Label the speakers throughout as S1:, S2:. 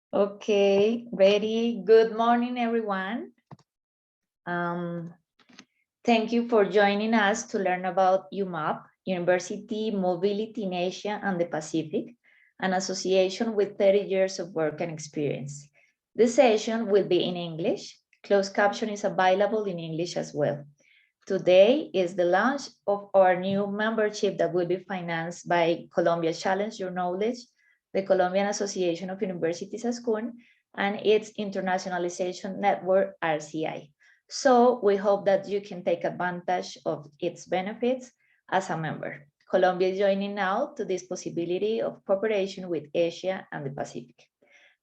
S1: Okay, ready. Good morning, everyone. Thank you for joining us to learn about UMAP, University Mobility in Asia and the Pacific, an association with 30 years of work and experience. This session will be in English. Closed caption is available in English as well. Today is the launch of our new membership that will be financed by Colombia Challenge Your Knowledge, the Colombian Association of Universities ASCUN, and its Internationalization Network RCI. So we hope that you can take advantage of its benefits as a member. Colombia is joining now to this possibility of cooperation with Asia and the Pacific.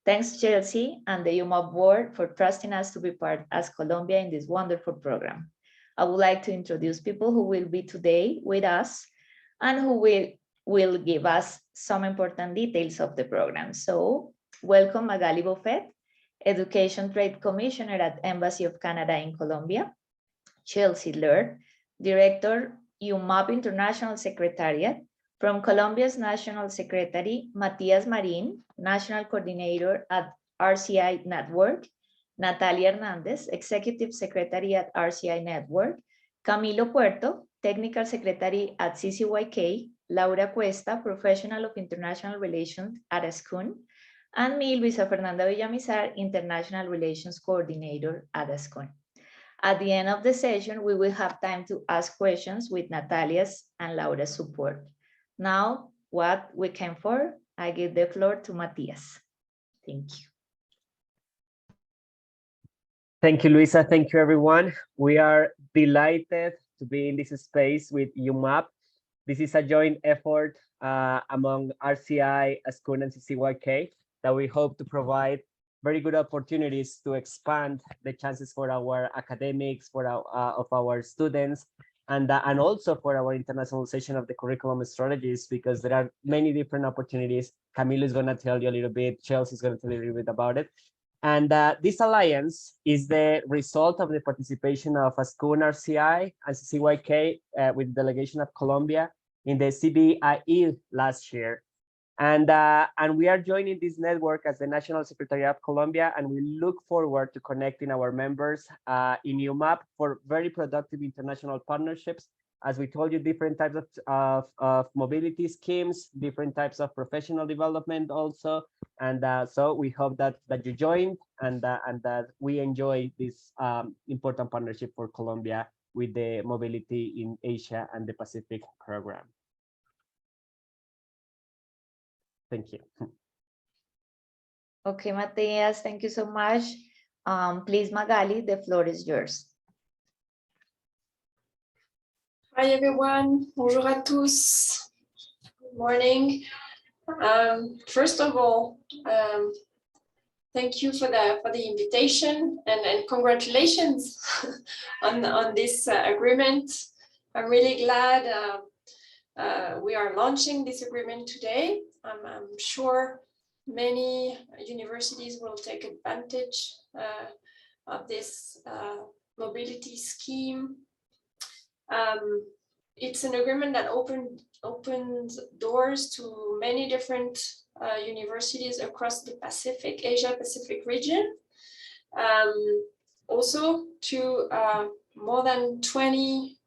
S1: Thanks, Chelsea and the UMAP board for trusting us to be part as Colombia in this wonderful program. I would like to introduce people who will be today with us and who will give us some important details of the program. So welcome Magali Buffet, Education Trade Commissioner at Embassy of Canada in Colombia. Chelsea Laird, Director, UMAP International Secretariat. From Colombia's National Secretary, Matias Marin, National Coordinator at RCI Network. Natalia Hernandez, Executive Secretary at RCI Network. Camilo Puerto, Technical Secretary at CCYK. Laura Cuesta, Professional of International Relations at ASCUN, and me, Luisa Fernanda Villamizar, International Relations Coordinator at ASCUN. At the end of the session, we will have time to ask questions with Natalia's and Laura's support. Now, what we came for, I give the floor to Matias. Thank you.
S2: Thank you, Luisa. Thank you, everyone. We are delighted to be in this space with UMAP. This is a joint effort among RCI, ASCUN, and CCYK that we hope to provide very good opportunities to expand the chances for our academics, for our students, and also for our internationalization of the curriculum strategies, because there are many different opportunities. Camilo is going to tell you a little bit, Chelsea is going to tell you a little bit about it. And this alliance is the result of the participation of ASCUN-RCI and CCYK with the delegation of Colombia in the CBIE last year. And we are joining this network as the National Secretary of Colombia, and we look forward to connecting our members in UMAP for very productive international partnerships. As we told you, different types of mobility schemes, different types of professional development also. And so we hope that you join and that we enjoy this important partnership for Colombia with the Mobility in Asia and the Pacific program. Thank you.
S1: Okay, Mateas, thank you so much. Please, Magali, the floor is yours.
S3: Hi everyone, bonjour à tous, good morning. First of all, thank you for the invitation and congratulations on this agreement. I'm really glad we are launching this agreement today. I'm sure many universities will take advantage of this mobility scheme. It's an agreement that opens doors to many different universities across the Asia-Pacific region. Also to more than 20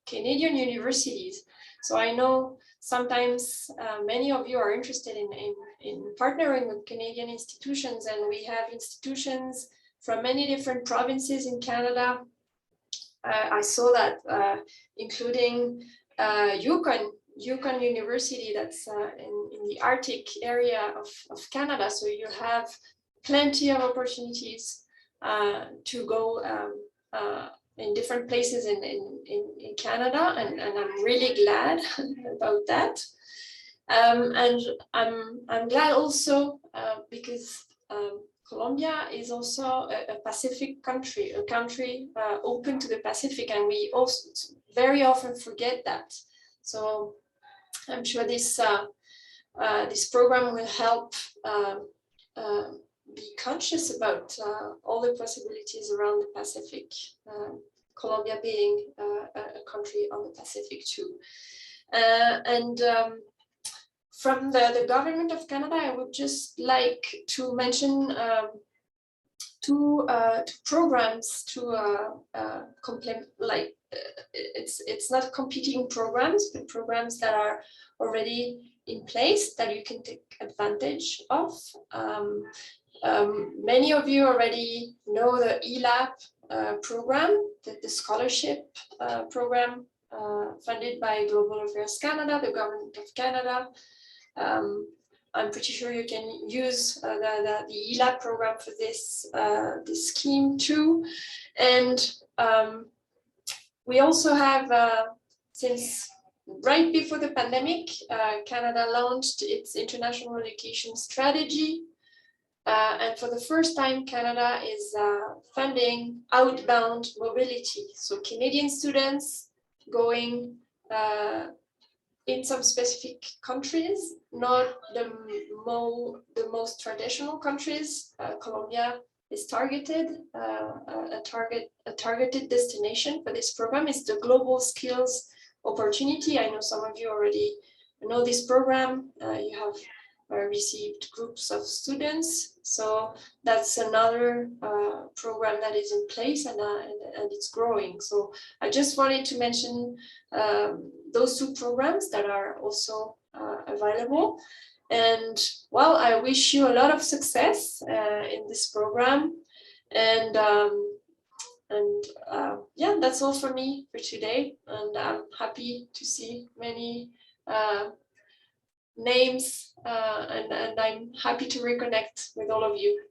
S3: Canadian universities. So I know sometimes many of you are interested in partnering with Canadian institutions, and we have institutions from many different provinces in Canada. I saw that including Yukon University, that's in the Arctic area of Canada. So you have plenty of opportunities to go in different places in Canada, and I'm really glad about that. And I'm glad also because Colombia is also a Pacific country, a country open to the Pacific, and we also very often forget that. So I'm sure this program will help be conscious about all the possibilities around the Pacific, Colombia being a country on the Pacific too. from the government of Canada, I would just like to mention two programs to complement, like it's not competing programs, but programs that are already in place that you can take advantage of. Many of you already know the ELAP program, the scholarship program funded by Global Affairs Canada, the government of Canada. I'm pretty sure you can use the ELAP program for this scheme too. And we also have, since right before the pandemic, Canada launched its international education strategy. And for the first time, Canada is funding outbound mobility. So Canadian students going in some specific countries, not the most traditional countries. Colombia is targeted, a targeted destination for this program is the Global Skills Opportunity. I know some of you already know this program. You have received groups of students. So that's another program that is in place, and it's growing. So I just wanted to mention those two programs that are also available. And well, I wish you a lot of success in this program. And yeah, that's all for me for today. And I'm happy to see many names, and I'm happy to reconnect with all of you.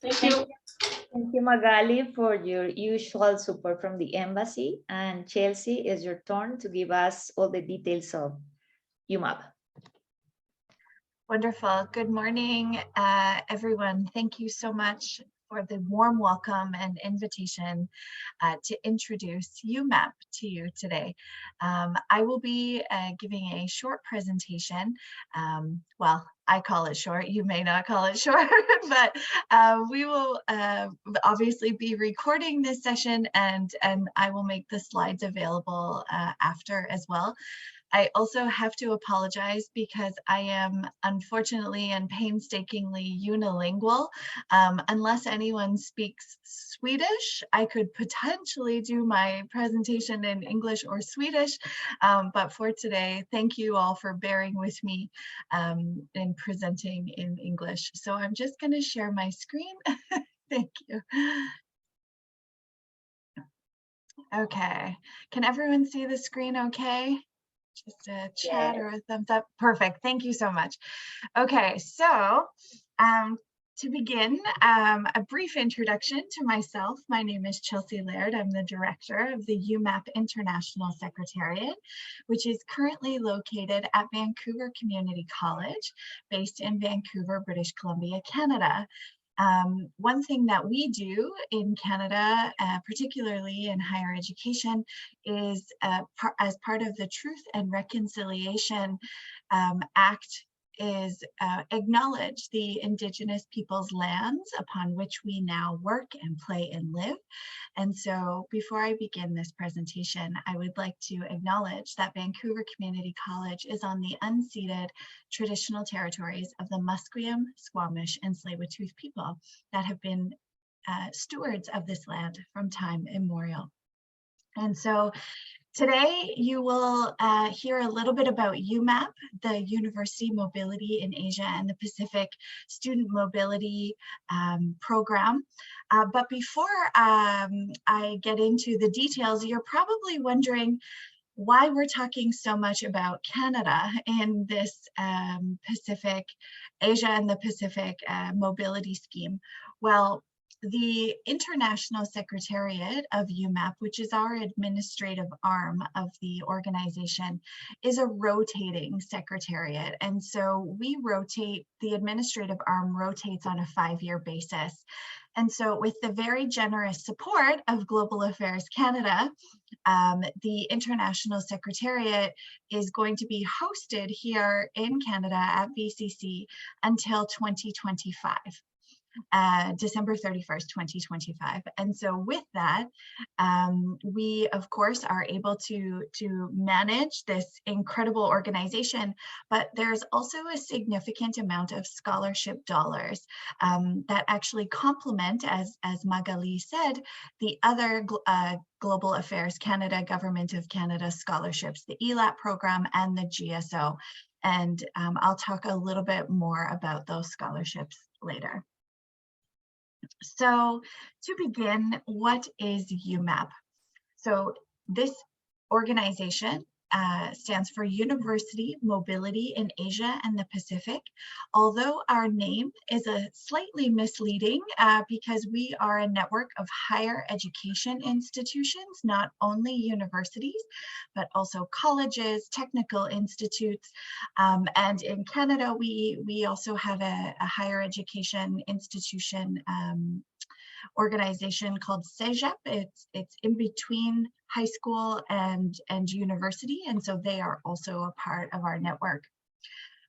S3: Thank you.
S1: Thank you, Magali, for your usual support from the embassy. And Chelsea, it's your turn to give us all the details of UMAP.
S4: Wonderful. Good morning, everyone. Thank you so much for the warm welcome and invitation to introduce UMAP to you today. I will be giving a short presentation. Well, I call it short, you may not call it short, but we will obviously be recording this session, and I will make the slides available after as well. I also have to apologize because I am unfortunately and painstakingly unilingual. Unless anyone speaks Swedish, I could potentially do my presentation in English or Swedish, but for today, thank you all for bearing with me in presenting in English. So I'm just going to share my screen. Thank you. Okay, can everyone see the screen okay? Just a chat or a thumbs up. Perfect. Thank you so much. Okay, so to begin, a brief introduction to myself. My name is Chelsea Laird. I'm the director of the UMAP International Secretariat, which is currently located at Vancouver Community College, based in Vancouver, British Columbia, Canada. One thing that we do in Canada, particularly in higher education, is as part of the Truth and Reconciliation Act, is acknowledge the Indigenous peoples' lands upon which we now work and play and live. And so before I begin this presentation, I would like to acknowledge that Vancouver Community College is on the unceded traditional territories of the Musqueam, Squamish, and Tsleil-Waututh people that have been stewards of this land from time immemorial. And so today, you will hear a little bit about UMAP, the University Mobility in Asia and the Pacific Student Mobility Program. But before I get into the details, you're probably wondering why we're talking so much about Canada in this Asia and the Pacific mobility scheme. Well, the International Secretariat of UMAP, which is our administrative arm of the organization, is a rotating secretariat. And so we rotate, the administrative arm rotates on a 5-year basis. And so with the very generous support of Global Affairs Canada, the International Secretariat is going to be hosted here in Canada at VCC until 2025. December 31st, 2025. And so with that, we of course are able to manage this incredible organization, but there's also a significant amount of scholarship dollars that actually complement, as Magali said, the other Global Affairs Canada, Government of Canada scholarships, the ELAP program and the GSO. And I'll talk a little bit more about those scholarships later. So to begin, what is UMAP? So this organization stands for University Mobility in Asia and the Pacific, although our name is a slightly misleading because we are a network of higher education institutions, not only universities, but also colleges, technical institutes, and in Canada, we also have a higher education institution organization called CEGEP. It's in between high school and university, and so they are also a part of our network.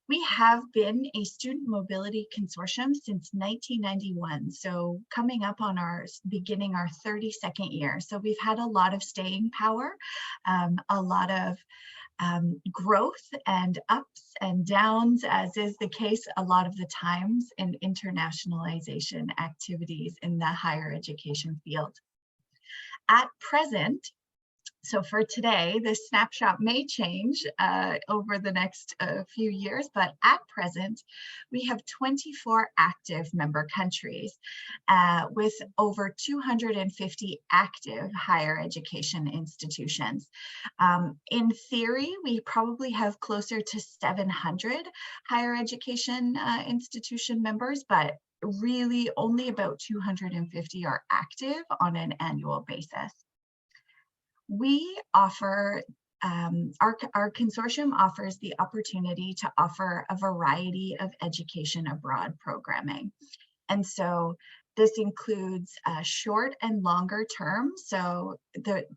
S4: We have been a student mobility consortium since 1991, so coming up on beginning our 32nd year. So we've had a lot of staying power, a lot of growth and ups and downs, as is the case a lot of the times in internationalization activities in the higher education field. At present, so for today, this snapshot may change over the next few years, but at present, we have 24 active member countries with over 250 active higher education institutions. In theory, we probably have closer to 700 higher education institution members, but really only about 250 are active on an annual basis. We offer, our consortium offers the opportunity to offer a variety of education abroad programming. And so this includes short and longer term, so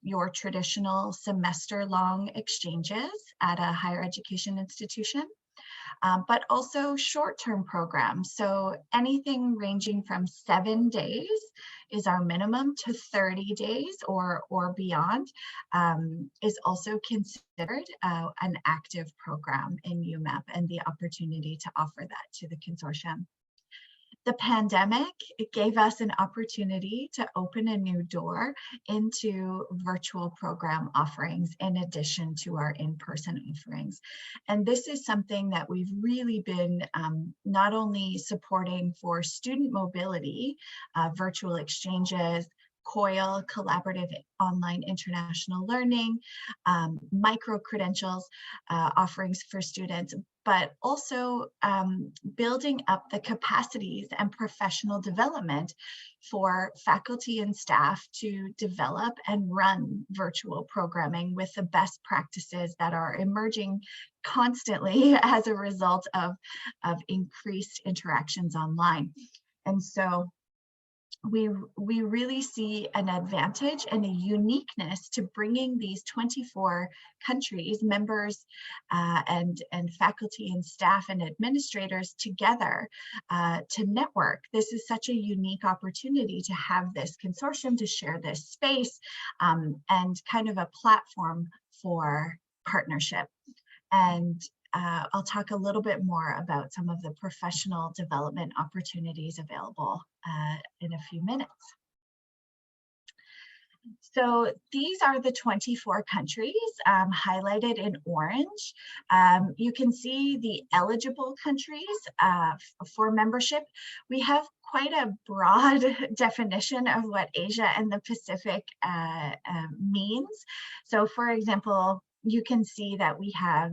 S4: your traditional semester-long exchanges at a higher education institution, but also short-term programs. So anything ranging from 7 days is our minimum to 30 days or beyond is also considered an active program in UMAP, and the opportunity to offer that to the consortium. The pandemic, it gave us an opportunity to open a new door into virtual program offerings in addition to our in-person offerings. And this is something that we've really been not only supporting for student mobility, virtual exchanges, COIL, collaborative online international learning, micro-credentials offerings for students, but also building up the capacities and professional development for faculty and staff to develop and run virtual programming with the best practices that are emerging constantly as a result of increased interactions online. And so we really see an advantage and a uniqueness to bringing these 24 countries, members and faculty and staff and administrators together to network. This is such a unique opportunity to have this consortium, to share this space and kind of a platform for partnership. And I'll talk a little bit more about some of the professional development opportunities available in a few minutes. So these are the 24 countries highlighted in orange. You can see the eligible countries for membership. We have quite a broad definition of what Asia and the Pacific means. So for example, you can see that we have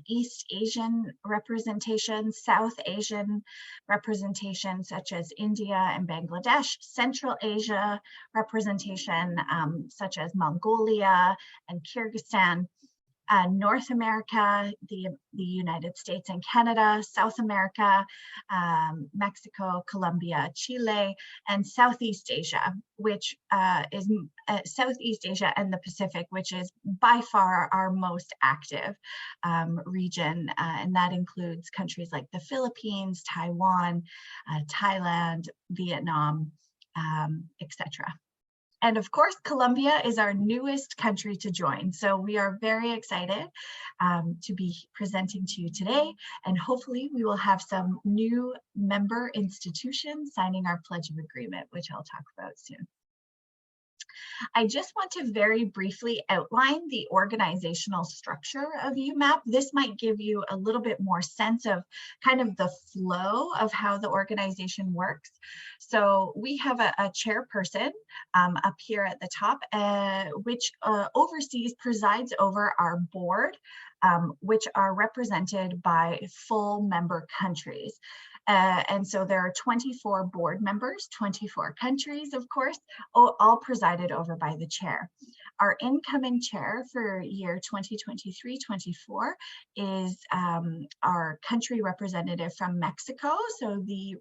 S4: East Asian representation, South Asian representation, such as India and Bangladesh, Central Asia representation, such as Mongolia and Kyrgyzstan, North America, the United States and Canada, South America, Mexico, Colombia, Chile, and Southeast Asia, which is Southeast Asia and the Pacific, which is by far our most active region. And that includes countries like the Philippines, Taiwan, Thailand, Vietnam, etc. And of course, Colombia is our newest country to join. So we are very excited to be presenting to you today. And hopefully we will have some new member institutions signing our Pledge of Agreement, which I'll talk about soon. I just want to very briefly outline the organizational structure of UMAP. This might give you a little bit more sense of kind of the flow of how the organization works. So we have a chairperson up here at the top, which presides over our board, which are represented by full member countries. And so there are 24 board members, 24 countries, of course, all presided over by the chair. Our incoming chair for year 2023-24 is our country representative from Mexico. So the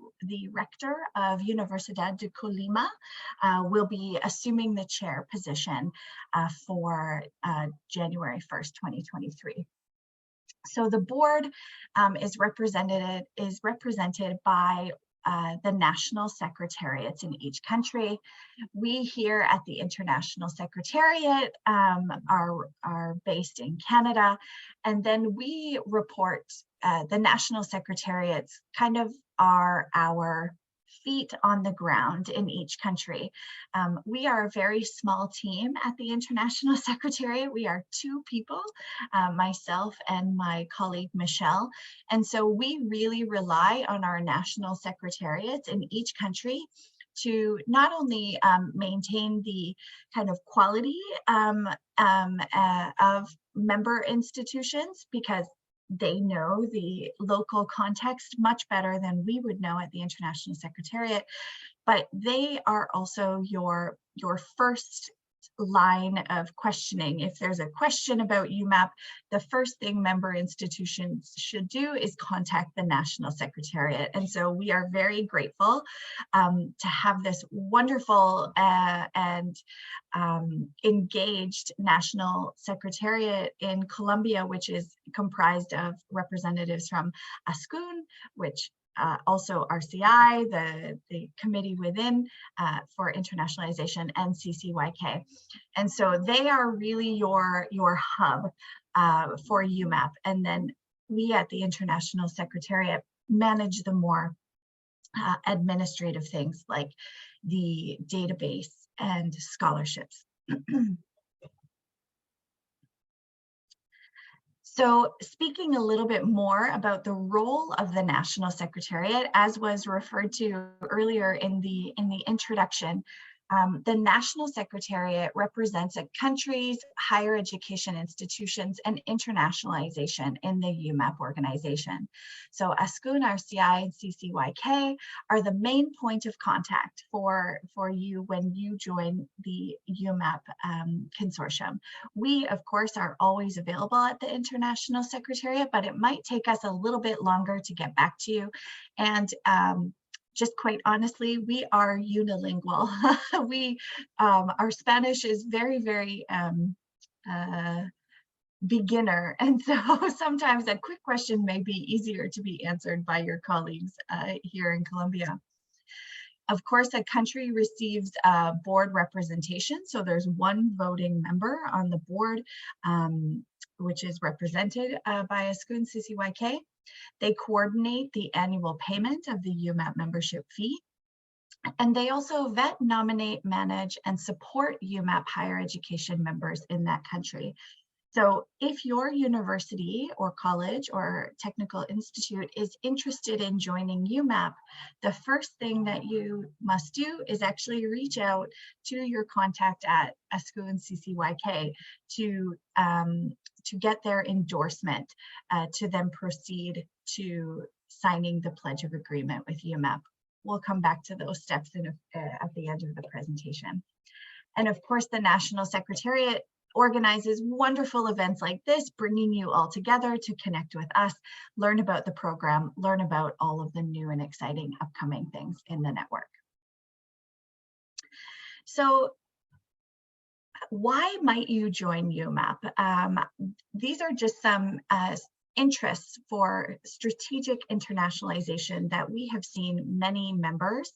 S4: rector of Universidad de Colima will be assuming the chair position for January 1st, 2023. So the board is represented by the national secretariats in each country. We here at the International Secretariat are based in Canada, and then we report the national secretariats kind of are our feet on the ground in each country. We are a very small team at the International Secretariat. We are 2 people, myself and my colleague Michelle. And so we really rely on our national secretariats in each country to not only maintain the kind of quality of member institutions, because they know the local context much better than we would know at the International Secretariat, but they are also your first line of questioning. If there's a question about UMAP, the first thing member institutions should do is contact the National Secretariat. And so we are very grateful to have this wonderful and engaged National Secretariat in Colombia, which is comprised of representatives from ASCUN, which also RCI, the committee within for internationalization, and CCYK. And so they are really your hub for UMAP. And then we at the International Secretariat manage the more administrative things like the database and scholarships. So speaking a little bit more about the role of the National Secretariat, as was referred to earlier in the introduction, the National Secretariat represents a country's higher education institutions and internationalization in the UMAP organization. So ASCUN-RCI and CCYK are the main point of contact for you when you join the UMAP consortium. We, of course, are always available at the International Secretariat, but it might take us a little bit longer to get back to you. And just quite honestly, we are unilingual. Our Spanish is very, very beginner. And so sometimes a quick question may be easier to be answered by your colleagues here in Colombia. Of course, a country receives board representation. So there's one voting member on the board, which is represented by ASCUN-CCYK. They coordinate the annual payment of the UMAP membership fee. And they also vet, nominate, manage, and support UMAP higher education members in that country. So if your university or college or technical institute is interested in joining UMAP, the first thing that you must do is actually reach out to your contact at ASCUN-CCYK to get their endorsement to then proceed to signing the Pledge of Agreement with UMAP. We'll come back to those steps at the end of the presentation. And of course, the National Secretariat organizes wonderful events like this, bringing you all together to connect with us, learn about the program, learn about all of the new and exciting upcoming things in the network. So why might you join UMAP? These are just some interests for strategic internationalization that we have seen many members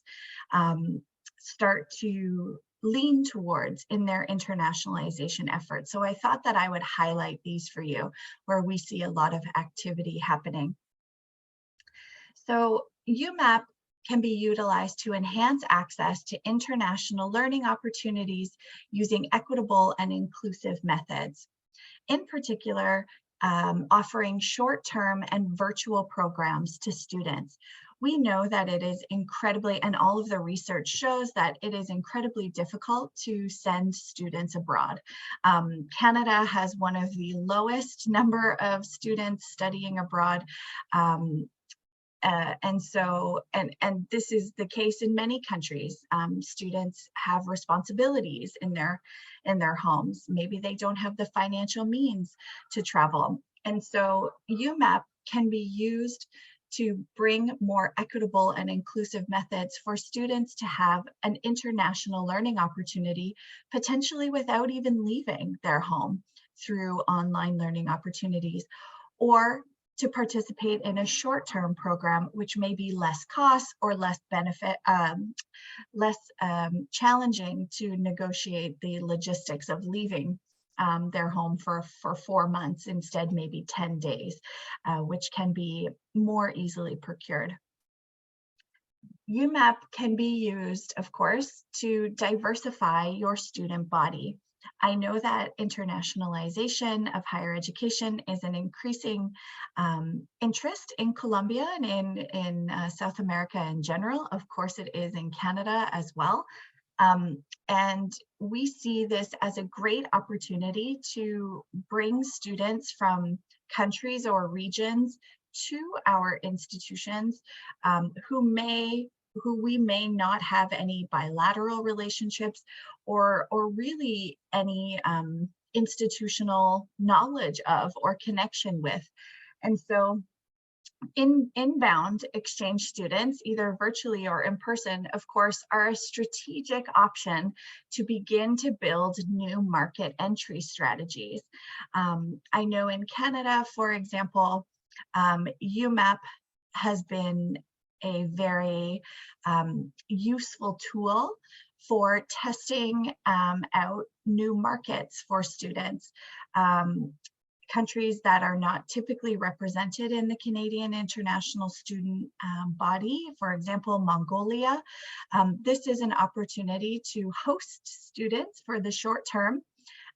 S4: start to lean towards in their internationalization efforts. So I thought that I would highlight these for you, where we see a lot of activity happening. So UMAP can be utilized to enhance access to international learning opportunities using equitable and inclusive methods. In particular, offering short-term and virtual programs to students. We know that it is incredibly, and all of the research shows that it is incredibly difficult to send students abroad. Canada has one of the lowest number of students studying abroad. And this is the case in many countries. Students have responsibilities in their homes. Maybe they don't have the financial means to travel. And so UMAP can be used to bring more equitable and inclusive methods for students to have an international learning opportunity, potentially without even leaving their home, through online learning opportunities, or to participate in a short-term program, which may be less cost or less benefit, less challenging to negotiate the logistics of leaving their home for 4 months, instead maybe 10 days, which can be more easily procured. UMAP can be used, of course, to diversify your student body. I know that internationalization of higher education is an increasing interest in Colombia and in South America in general. Of course, it is in Canada as well. And we see this as a great opportunity to bring students from countries or regions to our institutions who we may not have any bilateral relationships or really any institutional knowledge of or connection with. And so inbound exchange students, either virtually or in person, of course, are a strategic option to begin to build new market entry strategies. I know in Canada, for example, UMAP has been a very useful tool for testing out new markets for students. Countries that are not typically represented in the Canadian international student body, for example, Mongolia. This is an opportunity to host students for the short term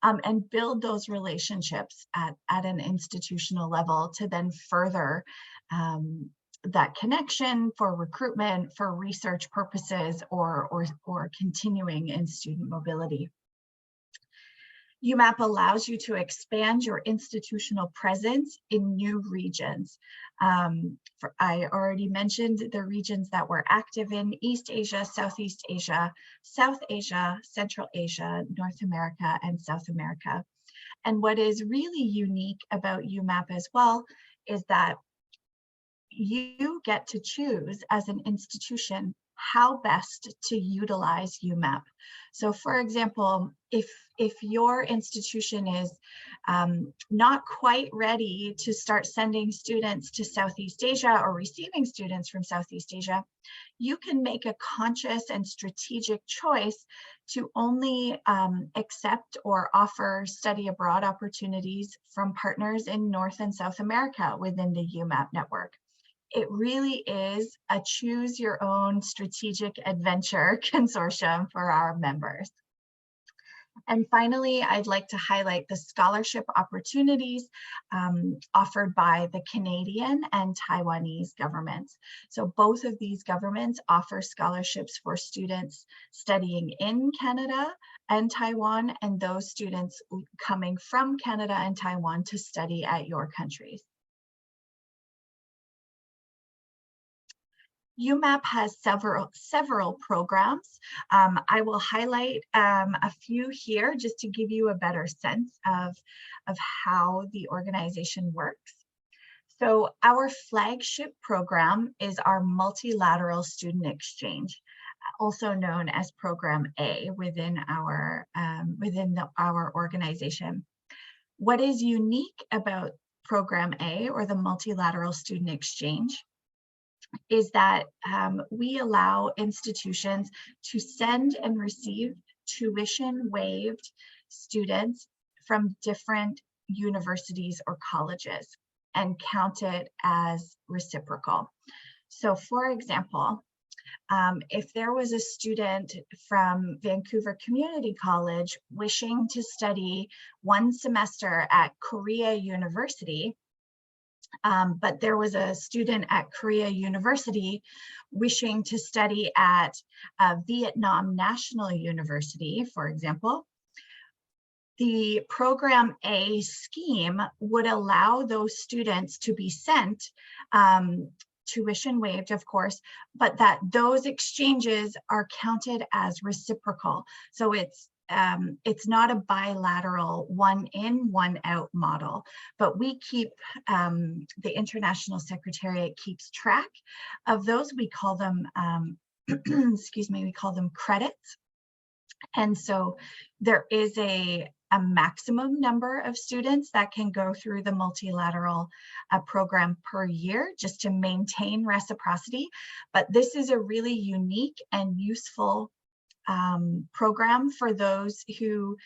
S4: and build those relationships at an institutional level to then further that connection for recruitment, for research purposes, or continuing in student mobility. UMAP allows you to expand your institutional presence in new regions. I already mentioned the regions that we're active in: East Asia, Southeast Asia, South Asia, Central Asia, North America, and South America. And what is really unique about UMAP as well is that you get to choose as an institution how best to utilize UMAP. So for example, if your institution is not quite ready to start sending students to Southeast Asia or receiving students from Southeast Asia, you can make a conscious and strategic choice to only accept or offer study abroad opportunities from partners in North and South America within the UMAP network. It really is a choose your own strategic adventure consortium for our members. And finally, I'd like to highlight the scholarship opportunities offered by the Canadian and Taiwanese governments. So both of these governments offer scholarships for students studying in Canada and Taiwan, and those students coming from Canada and Taiwan to study at your countries. UMAP has several programs. I will highlight a few here just to give you a better sense of how the organization works. So our flagship program is our multilateral student exchange, also known as Program A within our organization. What is unique about Program A, or the multilateral student exchange, is that we allow institutions to send and receive tuition waived students from different universities or colleges and count it as reciprocal. So for example, if there was a student from Vancouver Community College wishing to study one semester at Korea University, but there was a student at Korea University wishing to study at Vietnam National University, for example, the Program A scheme would allow those students to be sent tuition waived, of course, but that those exchanges are counted as reciprocal. So it's not a bilateral one in, one out model, but we keep, the International Secretariat keeps track of those. We call them, excuse me, we call them credits. And so there is a maximum number of students that can go through the multilateral program per year just to maintain reciprocity. But this is a really unique and useful program for those who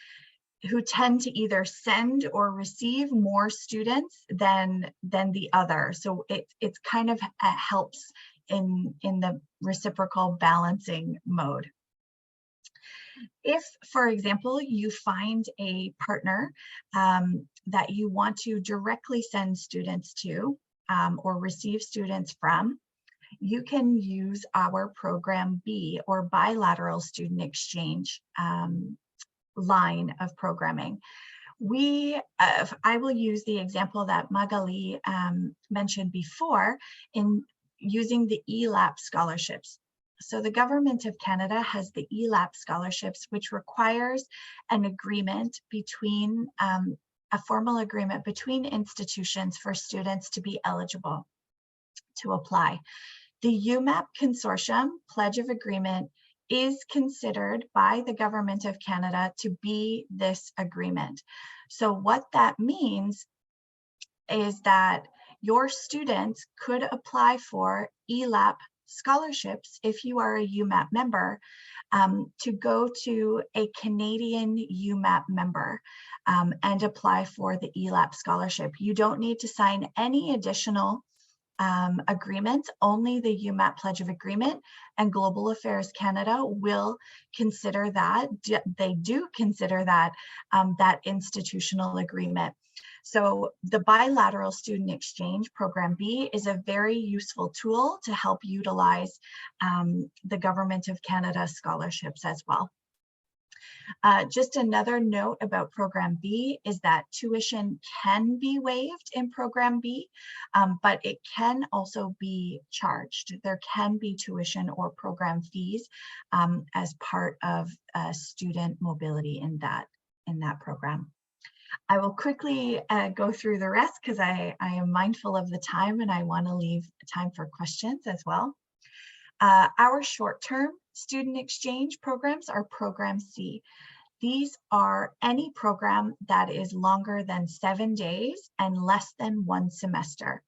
S4: tend to either send or receive more students than the other. So it's kind of helps in the reciprocal balancing mode. If, for example, you find a partner that you want to directly send students to or receive students from, you can use our Program B, or bilateral student exchange line of programming. I will use the example that Magali mentioned before in using the ELAP scholarships. So the Government of Canada has the ELAP scholarships, which requires an agreement between, a formal agreement between institutions for students to be eligible to apply. The UMAP Consortium Pledge of Agreement is considered by the Government of Canada to be this agreement. So what that means is that your students could apply for ELAP scholarships, if you are a UMAP member, to go to a Canadian UMAP member and apply for the ELAP scholarship. You don't need to sign any additional agreements, only the UMAP Pledge of Agreement, and Global Affairs Canada will consider that. They do consider that that institutional agreement. So the bilateral student exchange, Program B, is a very useful tool to help utilize the Government of Canada scholarships as well. Just another note about Program B is that tuition can be waived in Program B, but it can also be charged. There can be tuition or program fees as part of student mobility in that program. I will quickly go through the rest because I am mindful of the time and I want to leave time for questions as well. Our short-term student exchange programs are Program C. These are any program that is longer than 7 days and less than 1 semester.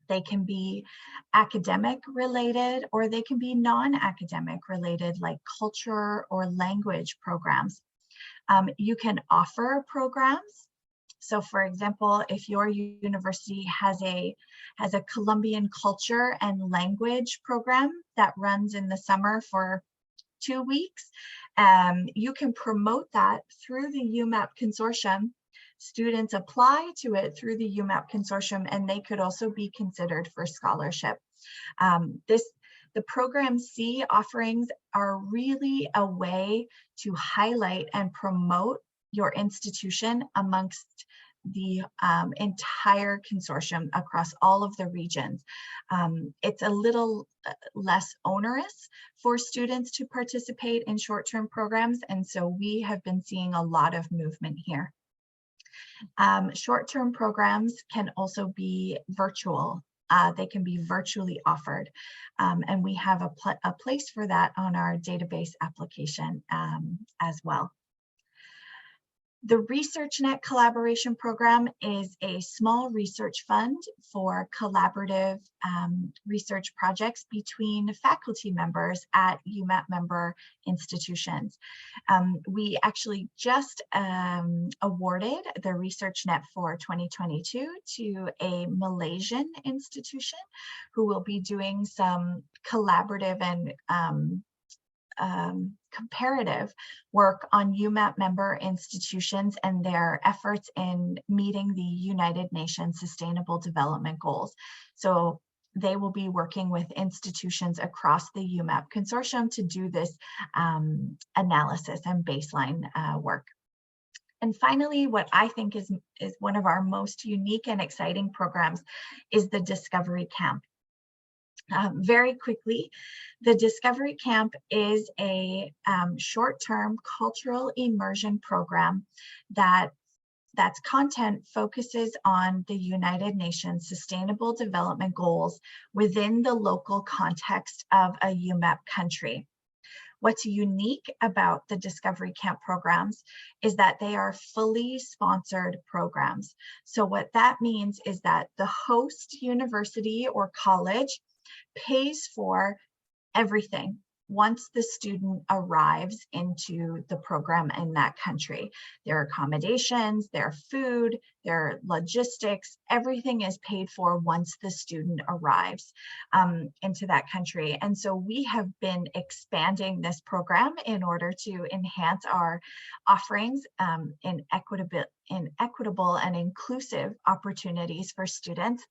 S4: They can be academic related or they can be non-academic related, like culture or language programs. You can offer programs. So for example, if your university has a Colombian culture and language program that runs in the summer for 2 weeks, you can promote that through the UMAP Consortium. Students apply to it through the UMAP Consortium and they could also be considered for scholarship. The Program C offerings are really a way to highlight and promote your institution amongst the entire consortium across all of the regions. It's a little less onerous for students to participate in short-term programs, and so we have been seeing a lot of movement here. Short-term programs can also be virtual. They can be virtually offered, and we have a place for that on our database application as well. The ResearchNet Collaboration Program is a small research fund for collaborative research projects between faculty members at UMAP member institutions. We actually just awarded the ResearchNet for 2022 to a Malaysian institution who will be doing some collaborative and comparative work on UMAP member institutions and their efforts in meeting the United Nations Sustainable Development Goals. So they will be working with institutions across the UMAP consortium to do this analysis and baseline work. And finally, what I think is one of our most unique and exciting programs is the Discovery Camp. Very quickly, the Discovery Camp is a short-term cultural immersion program that's content focuses on the United Nations Sustainable Development Goals within the local context of a UMAP country. What's unique about the Discovery Camp programs is that they are fully sponsored programs. So what that means is that the host university or college pays for everything once the student arrives into the program in that country. Their accommodations, their food, their logistics, everything is paid for once the student arrives into that country. And so we have been expanding this program in order to enhance our offerings in equitable and inclusive opportunities for students.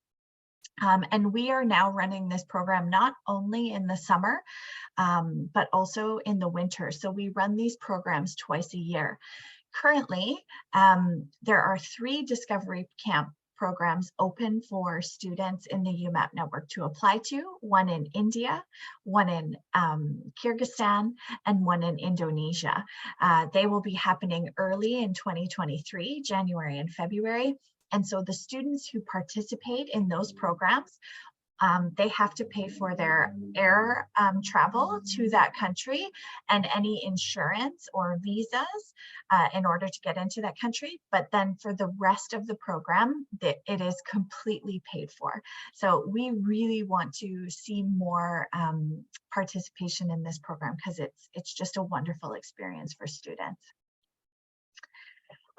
S4: And we are now running this program not only in the summer, but also in the winter. So we run these programs twice a year. Currently, there are 3 Discovery Camp programs open for students in the UMAP network to apply to, one in India, one in Kyrgyzstan, and one in Indonesia. They will be happening early in 2023, January and February. And so the students who participate in those programs, they have to pay for their air travel to that country and any insurance or visas in order to get into that country. But then for the rest of the program, it is completely paid for. So we really want to see more participation in this program because it's just a wonderful experience for students.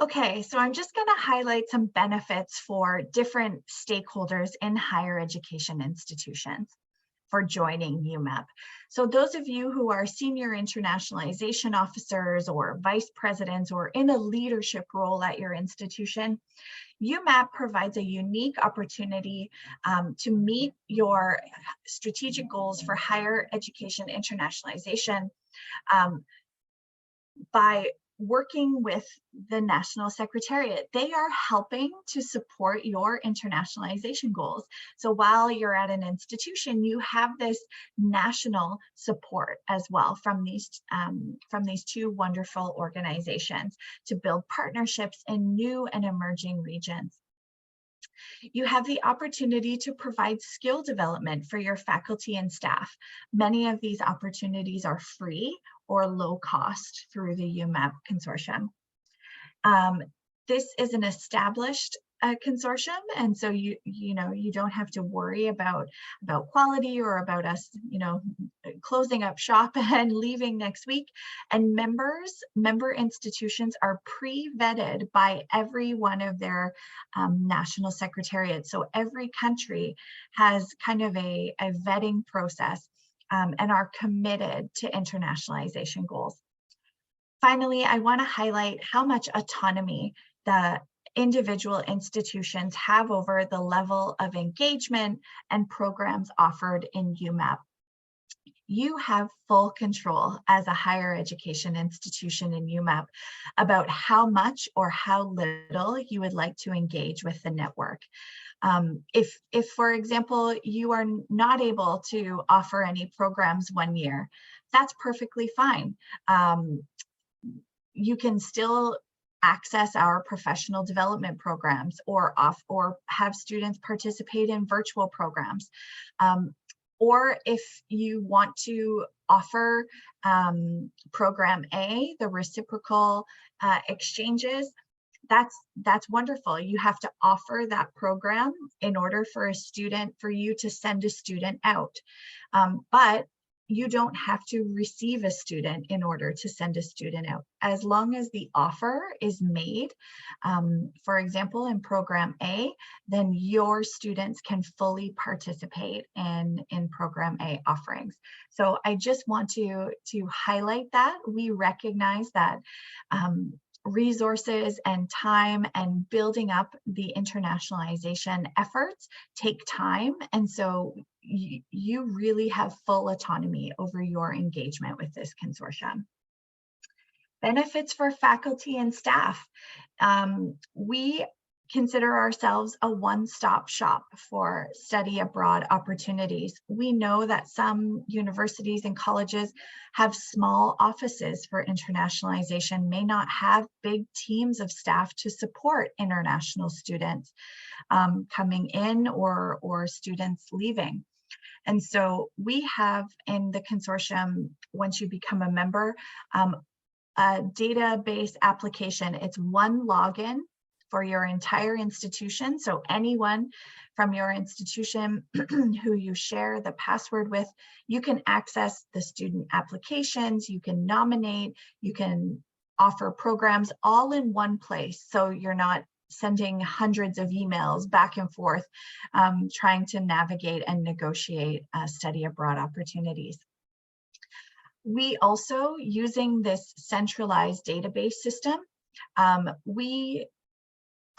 S4: Okay, so I'm just going to highlight some benefits for different stakeholders in higher education institutions for joining UMAP. So those of you who are senior internationalization officers or vice presidents or in a leadership role at your institution, UMAP provides a unique opportunity to meet your strategic goals for higher education internationalization by working with the National Secretariat. They are helping to support your internationalization goals. So while you're at an institution, you have this national support as well from these 2 wonderful organizations to build partnerships in new and emerging regions. You have the opportunity to provide skill development for your faculty and staff. Many of these opportunities are free or low cost through the UMAP consortium. This is an established consortium, and so you don't have to worry about quality or about us closing up shop and leaving next week. And member institutions are pre-vetted by every one of their national secretariats. So every country has kind of a vetting process and are committed to internationalization goals. Finally, I want to highlight how much autonomy the individual institutions have over the level of engagement and programs offered in UMAP. You have full control as a higher education institution in UMAP about how much or how little you would like to engage with the network. If, for example, you are not able to offer any programs one year, that's perfectly fine. You can still access our professional development programs or have students participate in virtual programs. Or if you want to offer program A, the reciprocal exchanges, that's wonderful. You have to offer that program in order for you to send a student out. But you don't have to receive a student in order to send a student out. As long as the offer is made, for example, in program A, then your students can fully participate in program A offerings. So I just want to highlight that. We recognize that resources and time and building up the internationalization efforts take time. And so you really have full autonomy over your engagement with this consortium. Benefits for faculty and staff. We consider ourselves a one-stop shop for study abroad opportunities. We know that some universities and colleges have small offices for internationalization, may not have big teams of staff to support international students coming in or students leaving. And so we have in the consortium, once you become a member, a database application. It's one login for your entire institution. So anyone from your institution who you share the password with, you can access the student applications, you can nominate, you can offer programs all in one place. So you're not sending hundreds of emails back and forth, trying to navigate and negotiate study abroad opportunities. We also, using this centralized database system, we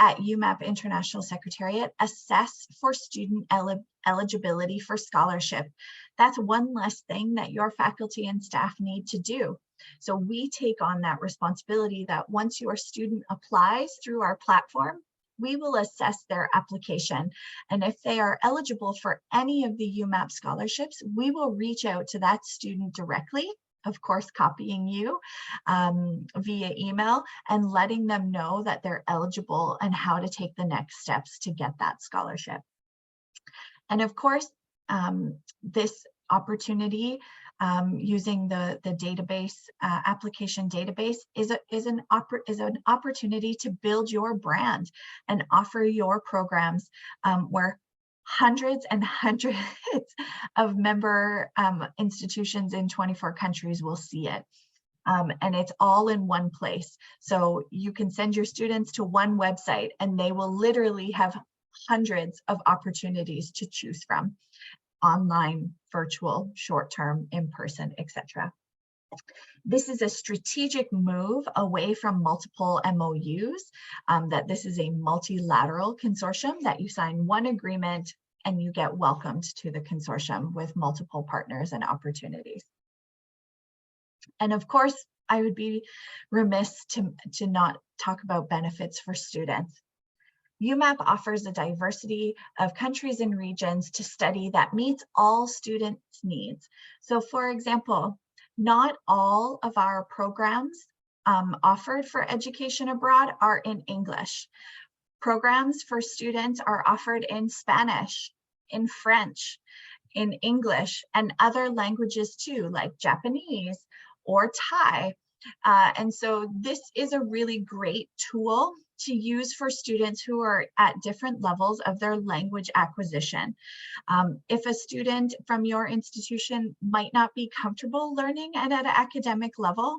S4: at UMAP International Secretariat assess for student eligibility for scholarship. That's one less thing that your faculty and staff need to do. So we take on that responsibility that once your student applies through our platform, we will assess their application. And if they are eligible for any of the UMAP scholarships, we will reach out to that student directly, of course, copying you via email and letting them know that they're eligible and how to take the next steps to get that scholarship. And of course, this opportunity using the database application database is an opportunity to build your brand and offer your programs where hundreds and hundreds of member institutions in 24 countries will see it. And it's all in one place. So you can send your students to one website and they will literally have hundreds of opportunities to choose from: online, virtual, short-term, in-person, etc. This is a strategic move away from multiple MOUs, that this is a multilateral consortium that you sign one agreement and you get welcomed to the consortium with multiple partners and opportunities. And of course, I would be remiss to not talk about benefits for students. UMAP offers a diversity of countries and regions to study that meets all students' needs. So for example, not all of our programs offered for education abroad are in English. Programs for students are offered in Spanish, in French, in English, and other languages too, like Japanese or Thai. And so this is a really great tool to use for students who are at different levels of their language acquisition. If a student from your institution might not be comfortable learning at an academic level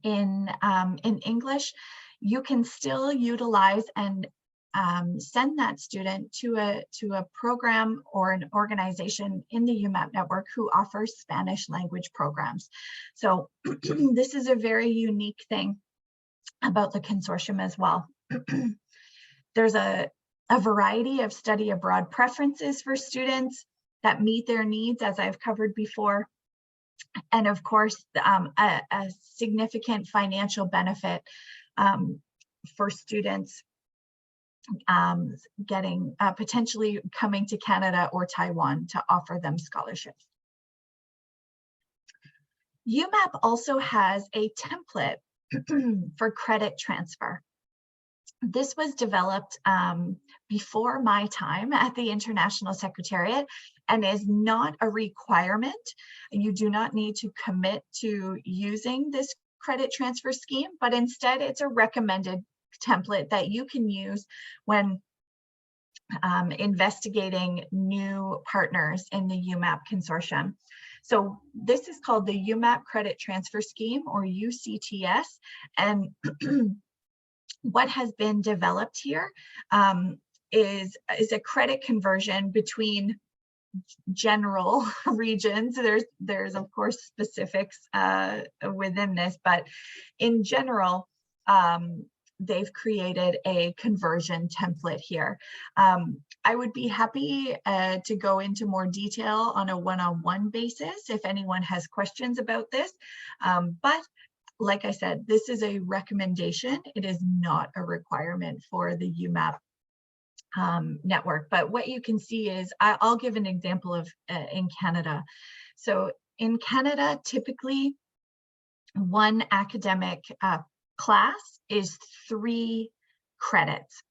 S4: in English, you can still utilize and send that student to a program or an organization in the UMAP network who offers Spanish language programs. So this is a very unique thing about the consortium as well. There's a variety of study abroad preferences for students. that meet their needs, as I've covered before. And of course, a significant financial benefit for students getting potentially coming to Canada or Taiwan to offer them scholarships. UMAP also has a template for credit transfer. This was developed before my time at the International Secretariat and is not a requirement. You do not need to commit to using this credit transfer scheme, but instead it's a recommended template that you can use when investigating new partners in the UMAP consortium. So this is called the UMAP Credit Transfer Scheme, or UCTS, and what has been developed here is a credit conversion between general regions. There's of course specifics within this, but in general, they've created a conversion template here. I would be happy to go into more detail on a one-on-one basis if anyone has questions about this, but like I said, this is a recommendation. It is not a requirement for the UMAP network. But what you can see is, I'll give an example of in Canada. So in Canada, typically one academic class is 3 credits.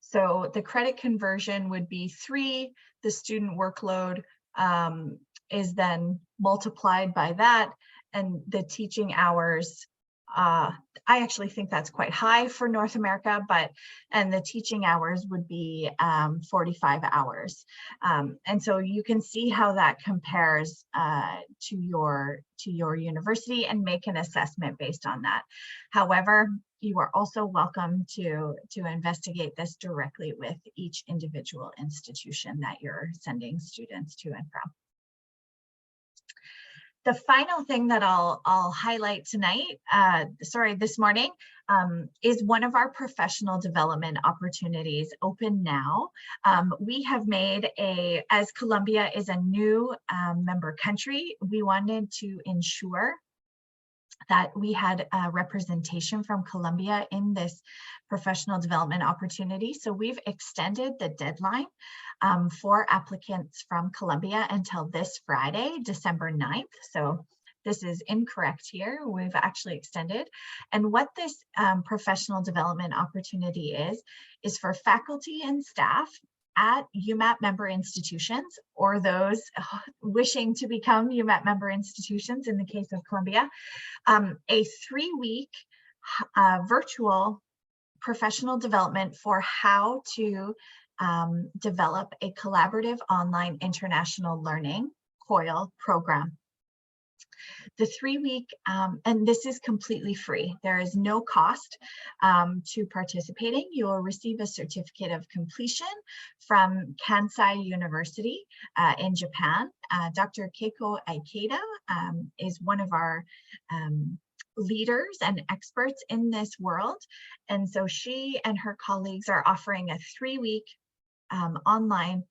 S4: So the credit conversion would be 3. The student workload is then multiplied by that, and the teaching hours, I actually think that's quite high for North America, and the teaching hours would be 45 hours. And so you can see how that compares to your university and make an assessment based on that. However, you are also welcome to investigate this directly with each individual institution that you're sending students to and from. The final thing that I'll highlight tonight, this morning, is one of our professional development opportunities open now. We have made as Colombia is a new member country, we wanted to ensure that we had representation from Colombia in this professional development opportunity. So we've extended the deadline for applicants from Colombia until this Friday, December 9th. So this is incorrect here. We've actually extended. And what this professional development opportunity is for faculty and staff at UMAP member institutions, or those wishing to become UMAP member institutions in the case of Colombia, a 3-week virtual professional development for how to develop a collaborative online international learning COIL program. The 3-week, and this is completely free. There is no cost to participating. You will receive a certificate of completion from Kansai University in Japan. Dr. Keiko Ikeda is one of our leaders and experts in this world. And so she and her colleagues are offering a 3-week online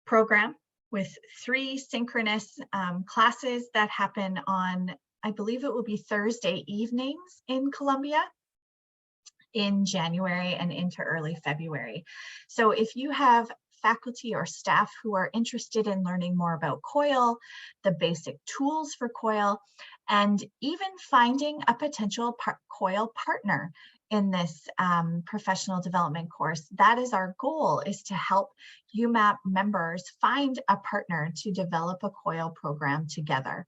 S4: program with 3 synchronous classes that happen on, I believe it will be Thursday evenings in Colombia in January and into early February. So if you have faculty or staff who are interested in learning more about COIL, the basic tools for COIL, and even finding a potential COIL partner in this professional development course, that is our goal, is to help UMAP members find a partner to develop a COIL program together.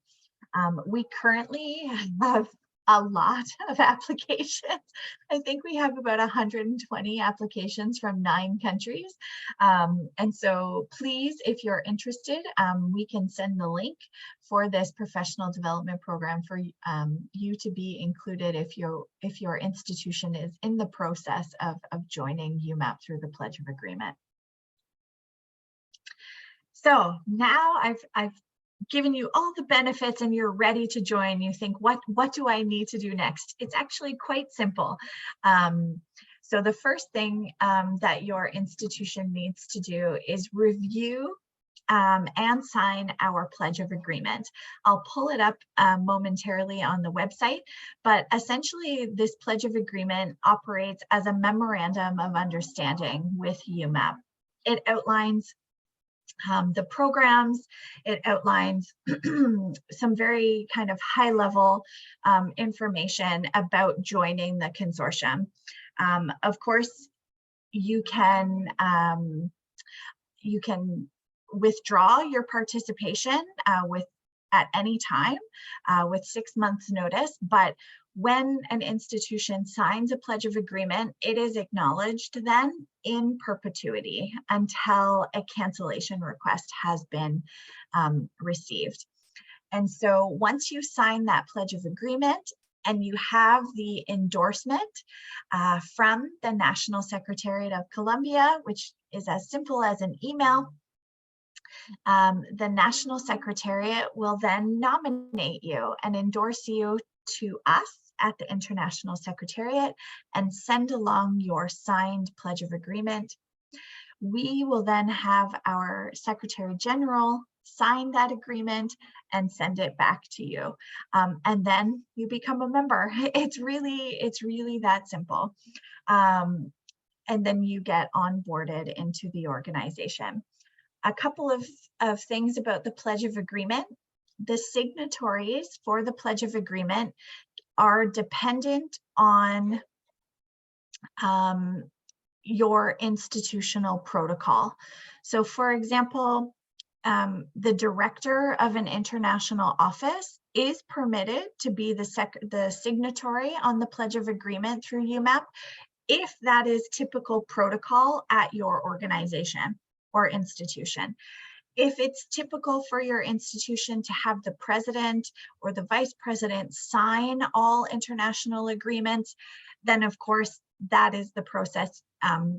S4: We currently have a lot of applications. I think we have about 120 applications from 9 countries. And so please, if you're interested, we can send the link for this professional development program for you to be included if your institution is in the process of joining UMAP through the Pledge of Agreement. So now I've given you all the benefits and you're ready to join. You think, what do I need to do next? It's actually quite simple. So the first thing that your institution needs to do is review and sign our Pledge of Agreement. I'll pull it up momentarily on the website, but essentially this Pledge of Agreement operates as a memorandum of understanding with UMAP. It outlines the programs, it outlines some very kind of high level information about joining the consortium. Of course, you can withdraw your participation at any time with 6 months notice, but when an institution signs a Pledge of Agreement, it is acknowledged then in perpetuity until a cancellation request has been received. And so once you sign that Pledge of Agreement and you have the endorsement from the National Secretariat of Colombia, which is as simple as an email, the National Secretariat will then nominate you and endorse you to us at the International Secretariat and send along your signed Pledge of Agreement. We will then have our Secretary General sign that agreement and send it back to you. And then you become a member. It's really that simple. And then you get onboarded into the organization. A couple of things about the Pledge of Agreement. The signatories for the Pledge of Agreement are dependent on your institutional protocol. So for example, the director of an international office is permitted to be the signatory on the Pledge of Agreement through UMAP if that is typical protocol at your organization or institution. If it's typical for your institution to have the president or the vice president sign all international agreements, then of course that is the process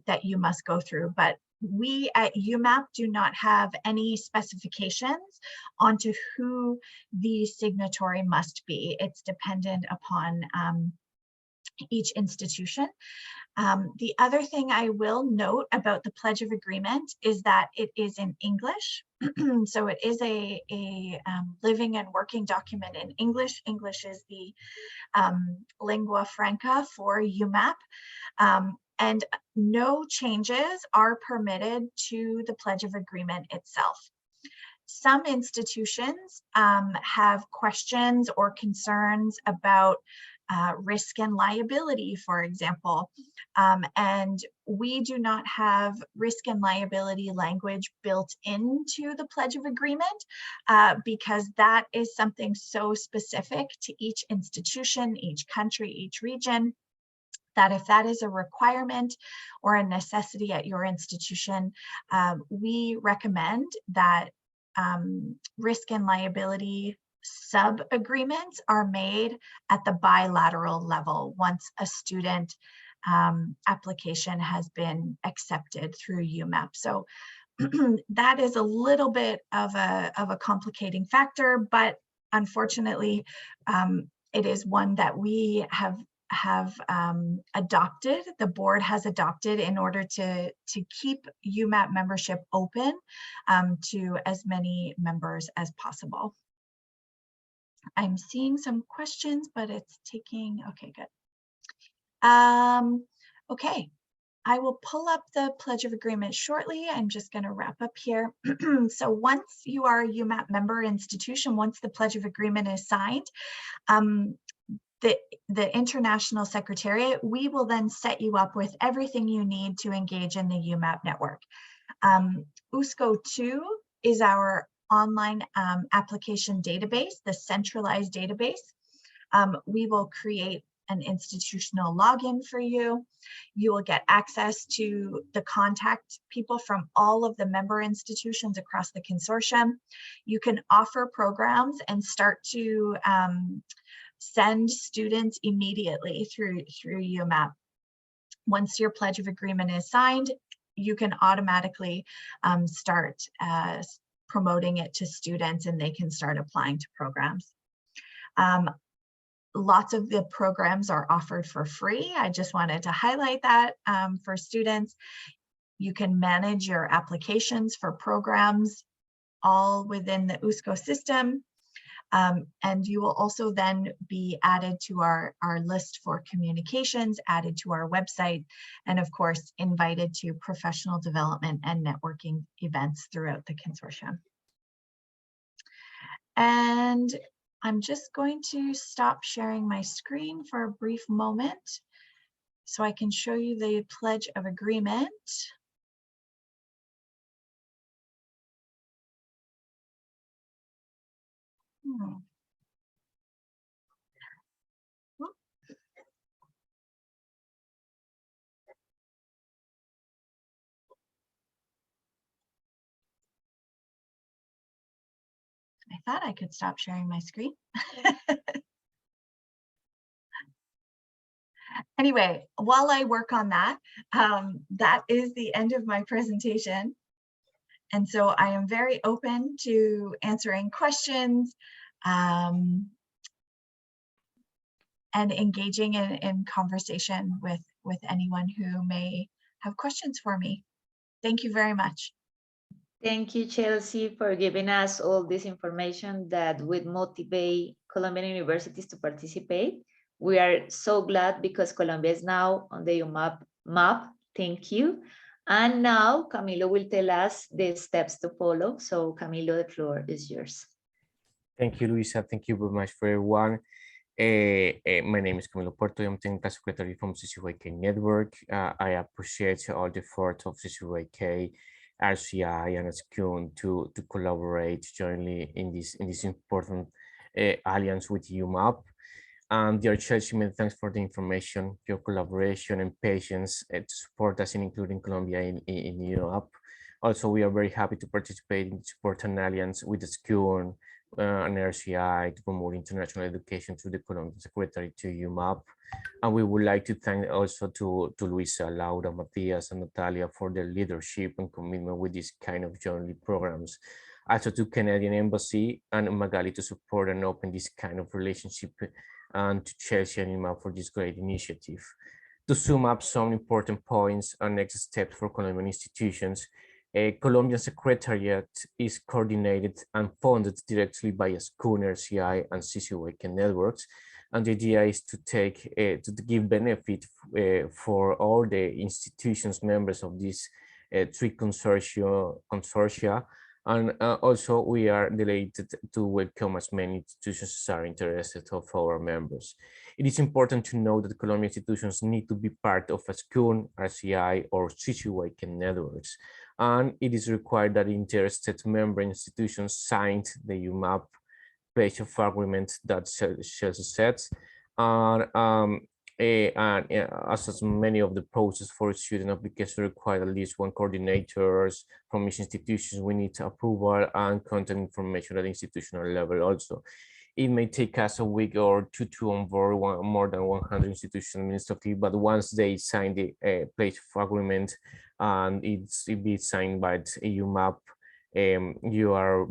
S4: that you must go through. But we at UMAP do not have any specifications onto who the signatory must be. It's dependent upon each institution. The other thing I will note about the Pledge of Agreement is that it is in English. So it is a living and working document in English. English is the lingua franca for UMAP. And no changes are permitted to the Pledge of Agreement itself. Some institutions have questions or concerns about risk and liability, for example, and we do not have risk and liability language built into the Pledge of Agreement because that is something so specific to each institution, each country, each region, that if that is a requirement or a necessity at your institution, we recommend that risk and liability sub-agreements are made at the bilateral level once a student application has been accepted through UMAP. So that is a little bit of a complicating factor, but unfortunately, it is one that we have adopted, the board has adopted in order to keep UMAP membership open to as many members as possible. I'm seeing some questions, but it's taking, okay, good. Okay, I will pull up the Pledge of Agreement shortly. I'm just going to wrap up here. So once you are a UMAP member institution, once the Pledge of Agreement is signed, the International Secretariat, we will then set you up with everything you need to engage in the UMAP network. USCO2 is our online application database, the centralized database. We will create an institutional login for you. You will get access to the contact people from all of the member institutions across the consortium. You can offer programs and start to send students immediately through UMAP. Once your Pledge of Agreement is signed, you can automatically start promoting it to students and they can start applying to programs. Lots of the programs are offered for free. I just wanted to highlight that for students. You can manage your applications for programs all within the USCO system. And you will also then be added to our list for communications, added to our website, and of course, invited to professional development and networking events throughout the consortium. And I'm just going to stop sharing my screen for a brief moment so I can show you the Pledge of Agreement. I thought I could stop sharing my screen. Anyway, while I work on that, that is the end of my presentation. And so I am very open to answering questions and engaging in conversation with anyone who may have questions for me. Thank you very much.
S1: Thank you, Chelsea, for giving us all this information that would motivate Colombian universities to participate. We are so glad because Colombia is now on the UMAP map. Thank you. And now Camilo will tell us the steps to follow. So Camilo, the floor is yours.
S5: Thank you, Luisa. Thank you very much for everyone. My name is Camilo Puerto. I'm Technical Secretary from CCYK Network. I appreciate all the efforts of CCYK, RCI, and ASCUN to collaborate jointly in this important alliance with UMAP. And dear Chelsea, many thanks for the information, your collaboration and patience to support us in including Colombia in UMAP. Also, we are very happy to participate in this important alliance with ASCUN and RCI to promote international education through the Colombian Secretary to UMAP. And we would like to thank also to Luisa, Laura, Matias, and Natalia for their leadership and commitment with this kind of jointly programs. Also to Canadian Embassy and Magali to support and open this kind of relationship, and to Chelsea and UMAP for this great initiative. To sum up some important points and next steps for Colombian institutions, a Colombian Secretariat is coordinated and funded directly by ASCUN-RCI and CCYK networks. And the idea is to give benefit for all the institutions members of these three consortia. And also we are delighted to welcome as many institutions as are interested of our members. It is important to know that Colombian institutions need to be part of ASCUN, RCI, or CCYK networks. And it is required that interested member institutions signed the UMAP pledge of agreement that Chelsea sets. As many of the process for student application require at least one coordinators from each institution, we need approval and contact information at the institutional level also. It may take us a week or two to onboard more than 100 institutions administrative, but once they sign the pledge of agreement and it be signed by UMAP, you are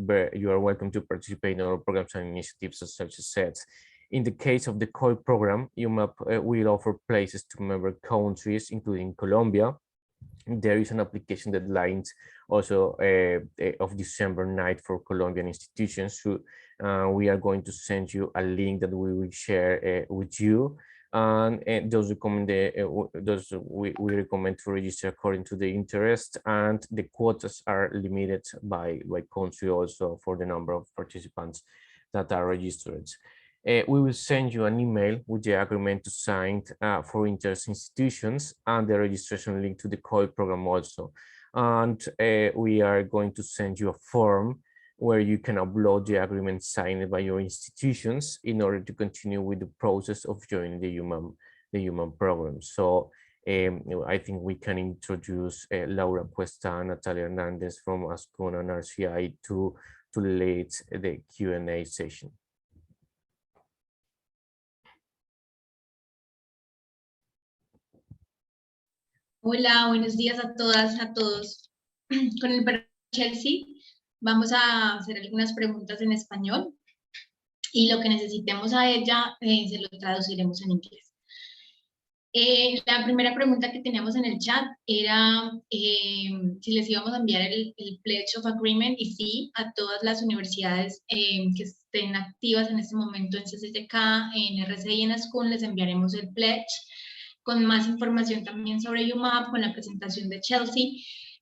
S5: welcome to participate in our programs and initiatives as such as said. In the case of the COI program, UMAP will offer places to member countries, including Colombia. There is an application deadline also of December 9th for Colombian institutions. So, we are going to send you a link that we will share with you. And we recommend to register according to the interest, and the quotas are limited by country also for the number of participants that are registered. We will send you an email with the agreement to sign for interest institutions and the registration link to the COI program also. And we are going to send you a form where you can upload the agreement signed by your institutions in order to continue with the process of joining the UMAP program. So I think we can introduce Laura Cuesta and Natalia Hernandez from ASCUN and RCI to lead the Q&A session.
S6: Hola, buenos días a todas, a todos. Con el permiso de Chelsea, vamos a hacer algunas preguntas en español y lo que necesitemos a ella se lo traduciremos en inglés. La primera pregunta que teníamos en el chat era si les íbamos a enviar el Pledge of Agreement, y sí, a todas las universidades que estén activas en este momento en CCYK, en RCI y en ASCUN, les enviaremos el Pledge, con más información también sobre UMAP, con la presentación de Chelsea,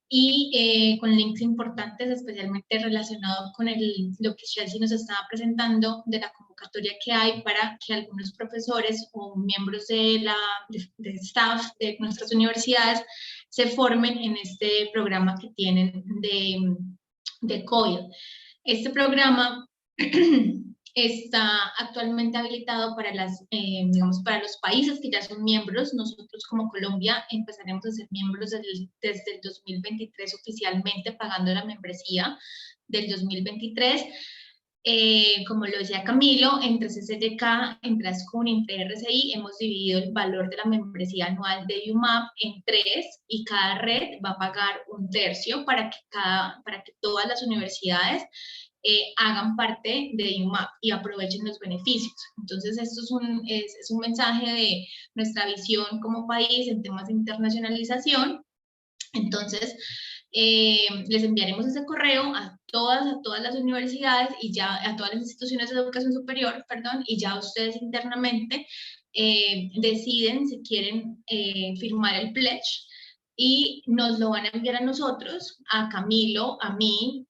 S6: y con links importantes, especialmente relacionados con lo que Chelsea nos estaba presentando de la convocatoria que hay para que algunos profesores o miembros de staff de nuestras universidades se formen en este programa que tienen de COIL. Este programa está actualmente habilitado para digamos, para los países que ya son miembros. Nosotros como Colombia empezaremos a ser miembros desde el 2023 oficialmente, pagando la membresía del 2023. Como lo decía Camilo, entre CCYK, entre ASCUN y entre RCI hemos dividido el valor de la membresía anual de UMAP en 3, y cada red va a pagar 1/3 para que todas las universidades hagan parte de UMAP y aprovechen los beneficios. Entonces, esto es un mensaje de nuestra visión como país en temas de internacionalización. Entonces, les enviaremos ese correo a todas las universidades y ya a todas las instituciones de educación superior, perdón, y ya ustedes internamente deciden si quieren firmar el pledge, y nos lo van a enviar a nosotros, a Camilo, a mí,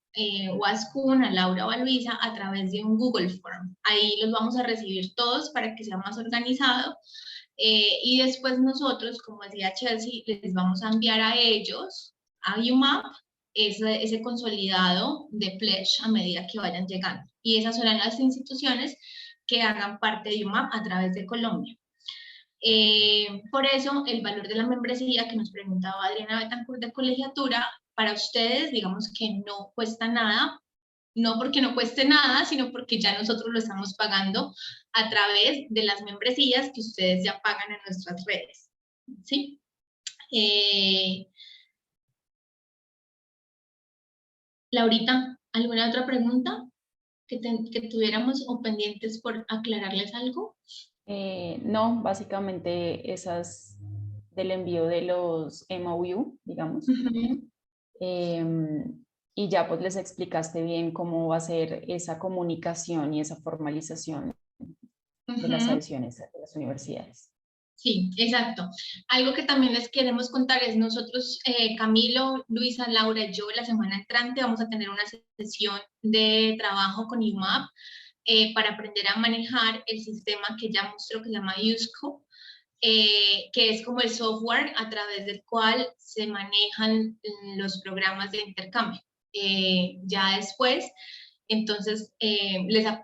S6: o a ASCUN, a Laura o a Luisa, a través de un Google Form. Ahí los vamos a recibir todos para que sea más organizado. Y después nosotros, como decía Chelsea, les vamos a enviar a ellos, a UMAP, ese consolidado de pledge a medida que vayan llegando. Y esas serán las instituciones que hagan parte de UMAP a través de Colombia. Por eso, el valor de la membresía que nos preguntaba Adriana Betancourt de colegiatura, para ustedes, digamos que no cuesta nada, no porque no cueste nada, sino porque ya nosotros lo estamos pagando a través de las membresías que ustedes ya pagan en nuestras redes, ¿sí? Laurita, ¿alguna otra pregunta que tuviéramos o pendientes por aclararles algo?
S7: No, básicamente esas del envío de los MOU, digamos. Y ya pues les explicaste bien cómo va a ser esa comunicación y esa formalización de las adhesiones de las universidades.
S6: Sí, exacto. Algo que también les queremos contar es nosotros, Camilo, Luisa, Laura y yo, la semana entrante vamos a tener una sesión de trabajo con UMAP para aprender a manejar el sistema que ya mostró, que se llama USCO, que es como el software a través del cual se manejan los programas de intercambio. Ya después, entonces,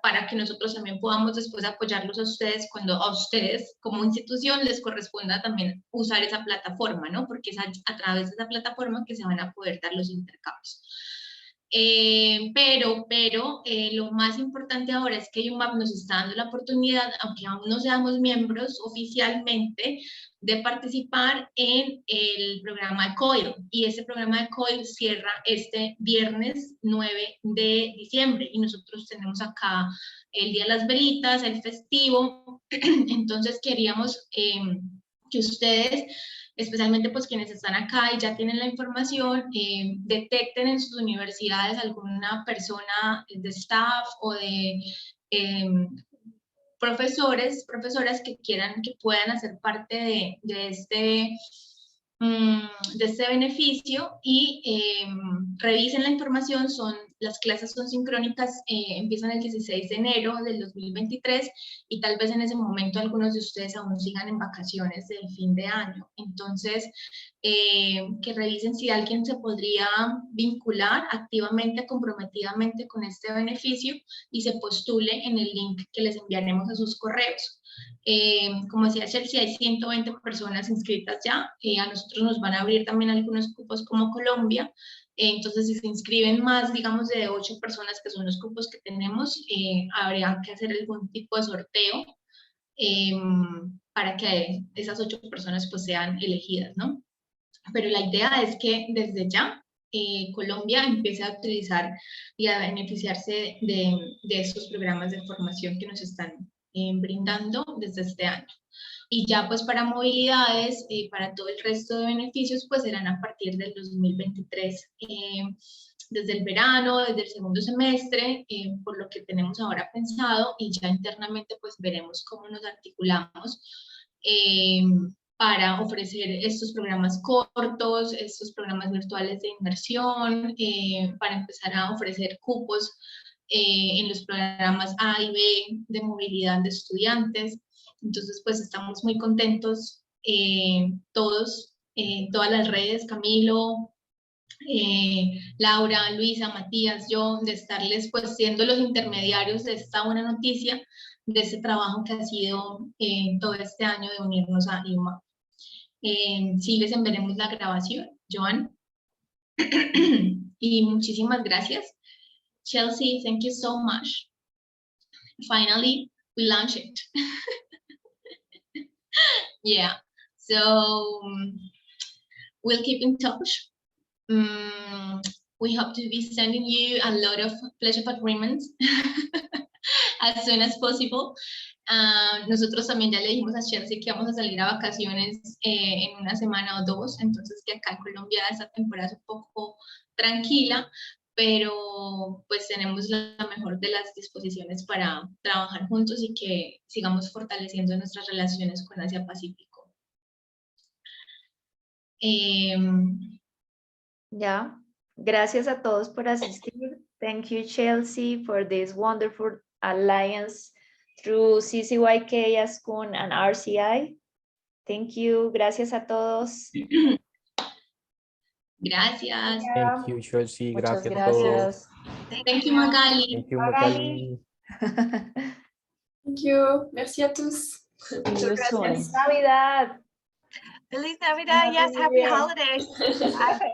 S6: para que nosotros también podamos después apoyarlos a ustedes cuando a ustedes como institución les corresponda también usar esa plataforma, ¿no? Porque es a través de esa plataforma que se van a poder dar los intercambios. Pero lo más importante ahora es que UMAP nos está dando la oportunidad, aunque aún no seamos miembros oficialmente, de participar en el programa de COIL, y ese programa de COIL cierra este viernes 9 de diciembre, y nosotros tenemos acá el Día de las Velitas, el festivo. Entonces queríamos que ustedes, especialmente pues quienes están acá y ya tienen la información, detecten en sus universidades alguna persona de staff o de profesoras que puedan hacer parte de este beneficio, y revisen la información. Las clases son sincrónicas, empiezan el 16 de enero del 2023, y tal vez en ese momento algunos de ustedes aún sigan en vacaciones del fin de año. Entonces, que revisen si alguien se podría vincular activamente, comprometidamente con este beneficio, y se postule en el link que les enviaremos a sus correos. Como decía Chelsea, hay 120 personas inscritas ya. A nosotros nos van a abrir también algunos cupos como Colombia. Entonces, si se inscriben más, digamos, de 8 personas, que son los cupos que tenemos, habría que hacer algún tipo de sorteo para que esas 8 personas pues sean elegidas, ¿no? Pero la idea es que desde ya Colombia empiece a utilizar y a beneficiarse de estos programas de formación que nos están brindando desde este año. Y ya pues para movilidades, para todo el resto de beneficios, pues serán a partir del 2023, desde el verano, desde el segundo semestre, por lo que tenemos ahora pensado, y ya internamente pues veremos cómo nos articulamos para ofrecer estos programas cortos, estos programas virtuales de inmersión, para empezar a ofrecer cupos en los programas A y B de movilidad de estudiantes. Entonces, pues estamos muy contentos todos, todas las redes, Camilo, Laura, Luisa, Matías, yo, de estarles pues siendo los intermediarios de esta buena noticia, de ese trabajo que ha sido todo este año de unirnos a UMAP. Sí les enviaremos la grabación, Joan. Y muchísimas gracias. Chelsea, thank you so much. Finally, we launched it. Yeah, so we'll keep in touch. We hope to be sending you a lot of pledge of agreements as soon as possible. Nosotros también ya le dijimos a Chelsea que vamos a salir a vacaciones en una semana o dos, entonces que acá en Colombia esta temporada es un poco tranquila, pero pues tenemos la mejor de las disposiciones para trabajar juntos y que sigamos fortaleciendo nuestras relaciones con Asia Pacífico.
S1: Ya, gracias a todos por asistir. Thank you, Chelsea, for this wonderful alliance through CCYK, ASCUN, and RCI. Thank you. Gracias a todos.
S6: Gracias.
S5: Thank you, Chelsea.
S7: Muchas
S5: Gracias a todos.
S7: gracias.
S6: Thank you, Magali.
S5: Thank you,
S1: Magali.
S5: Magali.
S3: Thank you. Merci à tous.
S7: See
S3: Muchas
S7: you
S3: gracias.
S7: soon.
S1: Navidad.
S4: Feliz Navidad. Yes, happy holidays. Bye.